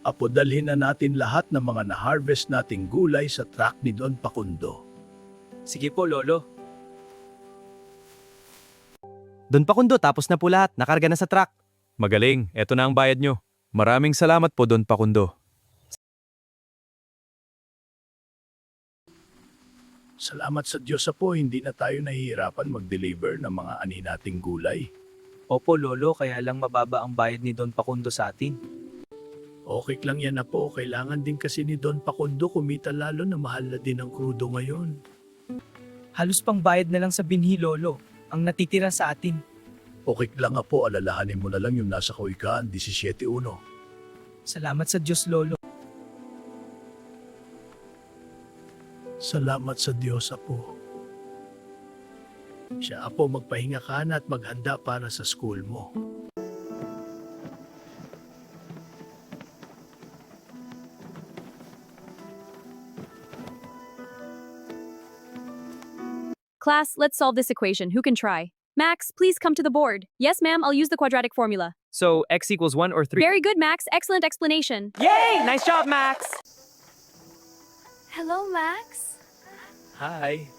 Apo, dalhin na natin lahat ng mga na-harvest nating gulay sa truck ni Don Pakundo. Sige po, Lolo. Don Pakundo, tapos na po lahat. Nakarga na sa truck. Magaling, eto na ang bayad nyo. Maraming salamat po, Don Pakundo. Salamat sa Diyos, Apo, hindi na tayo nahihirapan mag-deliver ng mga ani nating gulay. Opo, Lolo, kaya lang mababa ang bayad ni Don Pakundo sa atin. Okay lang yan, Apo. Kailangan din kasi ni Don Pakundo kumita, lalo na mahal na din ang krudo ngayon. Halos pang bayad na lang sa binhi, Lolo, ang natitira sa atin. Okay lang, Apo, alalahanin mo na lang yung nasa Kawikaan 17.1. Salamat sa Diyos, Lolo. Salamat sa Diyos, Apo. Siya, Apo, magpahinga ka na at maghanda para sa school mo. Class, let's solve this equation. Who can try? Max, please come to the board. Yes, ma'am, I'll use the quadratic formula. So, x equals 1 or 3? Very good, Max. Excellent explanation. Yay! Nice job, Max! Hello, Max. Hi.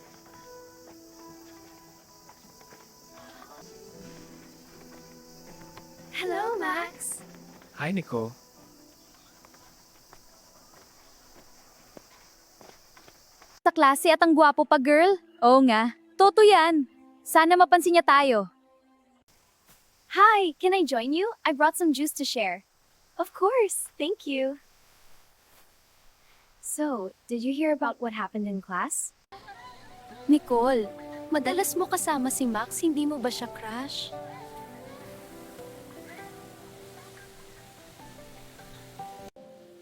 Hello, Max. Hi, Nico. Sa klase at ang gwapo pa, girl. Oo nga. Toto yan. Sana mapansin niya tayo. Hi, can I join you? I brought some juice to share. Of course, thank you. So, did you hear about what happened in class? Nicole, madalas mo kasama si Max, hindi mo ba siya crush?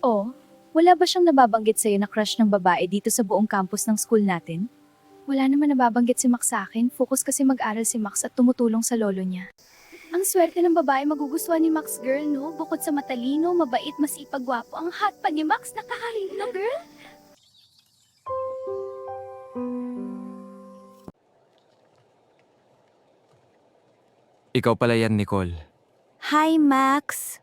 Oh, wala ba siyang nababanggit sa'yo na crush ng babae dito sa buong campus ng school natin? Wala naman nababanggit si Max sa akin, focus kasi mag-aral si Max at tumutulong sa lolo niya. Ang swerte ng babae magugustuhan ni Max, girl, no? Bukod sa matalino, mabait, masipag, gwapo, ang hot pa ni Max, nakakahilo, girl. Ikaw pala yan, Nicole. Hi, Max.